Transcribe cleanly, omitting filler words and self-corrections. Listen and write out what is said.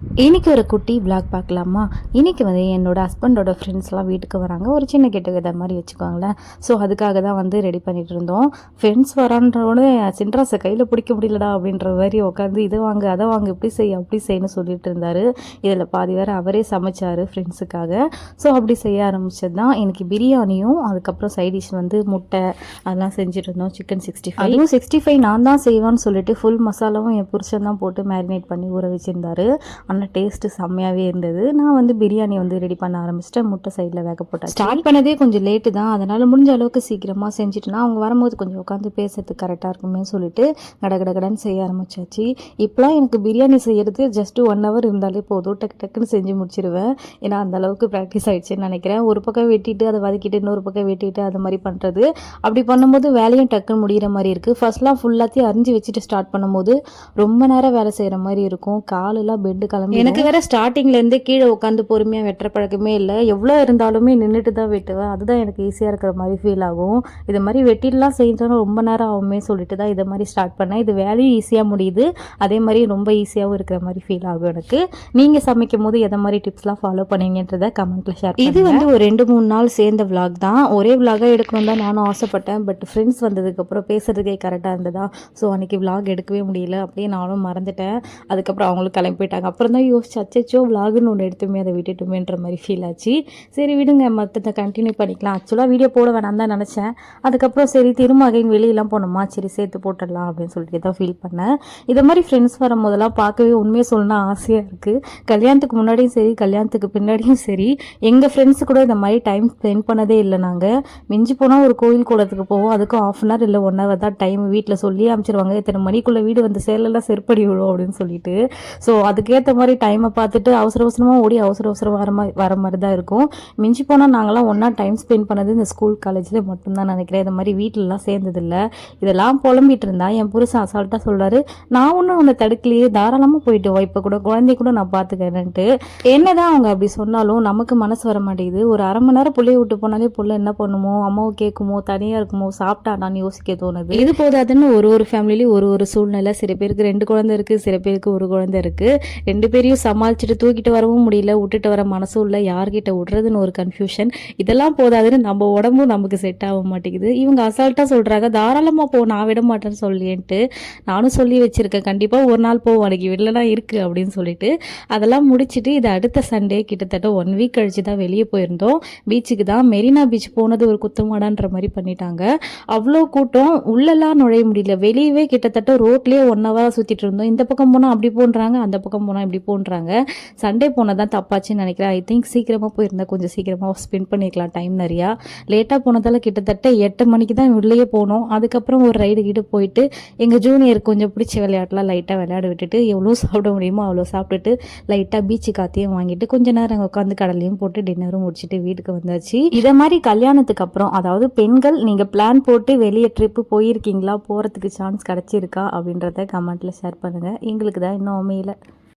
இன்றைக்கி ஒரு குட்டி விளாக் பார்க்கலாமா. இன்றைக்கி வந்து என்னோடய ஹஸ்பண்டோட ஃப்ரெண்ட்ஸ்லாம் வீட்டுக்கு வராங்க. ஒரு சின்ன கெட்டுகெதர் மாதிரி வச்சுக்கோங்களேன். ஸோ அதுக்காக தான் வந்து ரெடி பண்ணிகிட்டு இருந்தோம். ஃப்ரெண்ட்ஸ் வரான்றோடனே சின்ராஸை கையில் பிடிக்க முடியலடா அப்படின்ற மாதிரி உட்காந்து இதை வாங்க அதை வாங்க இப்படி செய் அப்படி செய்யன்னு சொல்லிட்டு இருந்தார். இதில் பாதி வேறு அவரே சமைச்சார் ஃப்ரெண்ட்ஸுக்காக. ஸோ அப்படி செய்ய ஆரம்பித்தது தான். எனக்கு பிரியாணியும் அதுக்கப்புறம் சைட் டிஷ் வந்து முட்டை அதெல்லாம் செஞ்சுட்டு இருந்தோம். சிக்கன் 65 அதுவும் 65 நான் தான் செய்வேன்னு சொல்லிட்டு ஃபுல் மசாலாவும் என் புருஷன் தான் போட்டு மேரினேட் பண்ணி ஊற வச்சுருந்தாரு. ஆனால் டேஸ்ட்டு செம்மையாகவே இருந்தது. நான் வந்து பிரியாணி வந்து ரெடி பண்ண ஆரம்பிச்சிட்டேன். முட்டை சைடில் வேக போட்டேன். ஸ்டார்ட் பண்ணதே கொஞ்சம் லேட்டு தான். அதனால் முடிஞ்ச அளவுக்கு சீக்கிரமாக செஞ்சுட்டுனா அவங்க வரும்போது கொஞ்சம் உட்காந்து பேசுறதுக்கு கரெக்டாக இருக்குமே சொல்லிட்டு கடகடன்னு செய்ய ஆரம்பிச்சாச்சு. இப்போலாம் எனக்கு பிரியாணி செய்கிறது ஜஸ்ட் 1 hour இருந்தாலே போதும். டக்குன்னு செஞ்சு முடிச்சிருவேன். ஏன்னா அந்த அளவுக்கு ப்ராக்டிஸ் ஆகிடுச்சுன்னு நினைக்கிறேன். ஒரு பக்கம் வெட்டிட்டு அதை வதக்கிட்டு இன்னொரு பக்கம் வெட்டிட்டு அது மாதிரி பண்ணுறது. அப்படி பண்ணும்போது வேலையும் டக்குன்னு முடிகிற மாதிரி இருக்குது. ஃபர்ஸ்ட்லாம் ஃபுல்லாத்தையும் அரிஞ்சு வச்சுட்டு ஸ்டார்ட் பண்ணும்போது ரொம்ப நேரம் வேலை செய்கிற மாதிரி இருக்கும். காலெல்லாம் பெண்டு கிளம்பி எனக்கு வேற ஸ்டார்டிங்லேருந்தே கீழே உட்காந்து பொறுமையாக வெட்டுற பழக்கமே இல்லை. எவ்வளோ இருந்தாலுமே நின்றுட்டு தான் வெட்டுவேன். அதுதான் எனக்கு ஈஸியாக இருக்கிற மாதிரி ஃபீல் ஆகும். இது மாதிரி வெட்டிடலாம் செஞ்சோன்னா ரொம்ப நேரம் ஆகுமே சொல்லிட்டு தான் இதை மாதிரி ஸ்டார்ட் பண்ணேன். இது வேலையும் ஈஸியாக முடியுது, அதே மாதிரி ரொம்ப ஈஸியாகவும் இருக்கிற மாதிரி ஃபீல் ஆகும் எனக்கு. நீங்கள் சமைக்கும் போது எதை மாதிரி டிப்ஸ்லாம் ஃபாலோ பண்ணீங்கன்றதை கமெண்ட்டில் ஷேர். இது வந்து ஒரு 2-3 நாள் சேர்ந்த விளாக் தான். ஒரே விளாகாக எடுக்கணும் தான் நானும் ஆசைப்பட்டேன். பட் ஃப்ரெண்ட்ஸ் வந்ததுக்கப்புறம் பேசுறதுக்கே கரெக்டாக இருந்ததா. ஸோ அன்றைக்கி விளாக் எடுக்கவே முடியல. அப்படியே நானும் மறந்துட்டேன். அதுக்கப்புறம் அவங்களும் கிளம்பி போயிட்டாங்க. அப்புறம் தான் யோசிச்சு அச்சோ விளாகுன்னு ஒன்று எடுத்துமே அதை விட்டுட்டுமேன்ற மாதிரி ஃபீல் ஆச்சு. சரி விடுங்க, மற்றதை கண்டினியூ பண்ணிக்கலாம். ஆக்சுவலாக வீடியோ போட வேணாம் தான் நினச்சேன். அதுக்கப்புறம் சரி திரும்ப அகைன் வெளியெல்லாம் போனோமா, சரி சேர்த்து போட்டுடலாம் அப்படின்னு சொல்லிட்டு தான் ஃபீல் பண்ணேன். இதை மாதிரி ஃப்ரெண்ட்ஸ் வரும்போதெல்லாம் பார்க்கவே உண்மையாக சொல்லணும்னா ஆசையாக இருக்குது. கல்யாணத்துக்கு முன்னாடியும் சரி கல்யாணத்துக்கு பின்னாடியும் சரி எங்கள் ஃப்ரெண்ட்ஸு கூட இந்த மாதிரி டைம் ஸ்பெண்ட் பண்ணதே இல்லை. நாங்கள் மிஞ்சி போனால் ஒரு கோயில் குளத்துக்கு போவோம். அதுக்கும் 1/2 hour இல்லை 1 hour தான் டைம். வீட்டில் சொல்லி அமைச்சிருவாங்க இத்தனை மணிக்குள்ளே வீடு வந்து சேலெல்லாம் செருப்படி விடும் அப்படின்னு சொல்லிட்டு. ஸோ அதுக்கேற்ற மாதிரி டைமை பார்த்துட்டு அவசரமாக ஓடி அவசரம் வர மாதிரி தான் இருக்கும். மிஞ்சி போனால் நாங்களாம் ஒன்றா டைம் ஸ்பெண்ட் பண்ணது இந்த ஸ்கூல் காலேஜில் மட்டும்தான் நினைக்கிறேன். இந்த மாதிரி வீட்டிலலாம் சேர்ந்ததில்லை. இதெல்லாம் புலம்பிட்டு இருந்தா என் புருஷன் அசால்ட்டாக சொல்கிறாரு, நான் ஒன்றும் உன்னை தடுக்கலையே, தாராளமாக போயிட்டு வா, இப்போ கூட குழந்தை கூட நான் பார்த்துக்கிறேன்ட்டு. என்னதான் அவங்க அப்படி சொன்னாலும் நமக்கு மனசு வர மாட்டேங்குது. ஒரு 1/2 mணி நேரம் பிள்ளைய விட்டு போனாலே புள்ள என்ன பண்ணுமோ, அம்மாவை கேட்குமோ, தனியாக இருக்குமோ, சாப்பிட்டாடான்னு யோசிக்க தோணுது. இது போதாதுன்னு ஒரு ஃபேமிலியிலையும் ஒரு சூழ்நிலை. சில பேருக்கு 2 குழந்தை இருக்குது, சில பேருக்கு 1 குழந்தை இருக்குது. 2 பேரையும் சமாளிச்சுட்டு தூக்கிட்டு வரவும் முடியல, விட்டுட்டு வர மனசும் இல்லை, யார்கிட்ட விடுறதுன்னு ஒரு கன்ஃபியூஷன். இதெல்லாம் போதாதுன்னு நம்ம உடம்பும் நமக்கு செட் ஆக மாட்டேங்குது. இவங்க அசால்ட்டாக சொல்கிறாங்க தாராளமாக போ, நான் விட மாட்டேன்னு சொல்லின்ட்டு. நானும் சொல்லி வச்சுருக்கேன் கண்டிப்பாக ஒரு நாள் போ, அன்றைக்கி வீட்டிலலாம் இருக்குது அப்படின்னு சொல்லிட்டு. அதெல்லாம் முடிச்சுட்டு இது அடுத்த சண்டே கிட்டத்தட்ட 1 week கழிச்சு தான் வெளியே போயிருந்தோம். பீச்சுக்கு தான். மெரினா பீச் போனது ஒரு குத்தமாடான்ற மாதிரி பண்ணிட்டாங்க. அவ்வளோ கூட்டம், உள்ளெல்லாம் நுழைய முடியல. வெளியவே கிட்டத்தட்ட ரோட்லேயே 1 hour சுற்றிட்டு இருந்தோம். இந்த பக்கம் போனால் அப்படி போன்றாங்க, அந்த பக்கம் போனால் இப்படி போன்றாங்க. சண்டே போனால் தான் தப்பாச்சுன்னு நினைக்கிறேன். ஐ திங்க் சீக்கிரமாக போயிருந்தால் கொஞ்சம் சீக்கிரமாக ஸ்பெண்ட் பண்ணிக்கலாம் டைம் நிறையா. லேட்டாக போனதால் கிட்டத்தட்ட 8 மணிக்கு தான் உள்ளேயே போனோம். அதுக்கப்புறம் ஒரு ரைடு கிட்ட போயிட்டு எங்கள் ஜூனியருக்கு கொஞ்சம் பிடிச்ச விளையாட்டுலாம் லைட்டாக விளையாட விட்டுட்டு எவ்வளோ சாப்பிட முடியுமோ அவ்வளோ சாப்பிட்டுட்டு லைட்டாக பீச்சு காற்றையும் வாங்கிட்டு கொஞ்ச நேரம் அங்கே உட்காந்து கடலையும் போட்டு டின்னரும் முடிச்சுட்டு வீட்டுக்கு வந்தாச்சு. இதை மாதிரி கல்யாணத்துக்கு அப்புறம், அதாவது பெண்கள் நீங்கள் பிளான் போட்டு வெளியே ட்ரிப்பு போயிருக்கீங்களா, போகிறதுக்கு சான்ஸ் கிடச்சிருக்கா அப்படின்றத கமெண்ட்டில் ஷேர் பண்ணுங்கள். எங்களுக்கு தான் இன்னும் அமையல.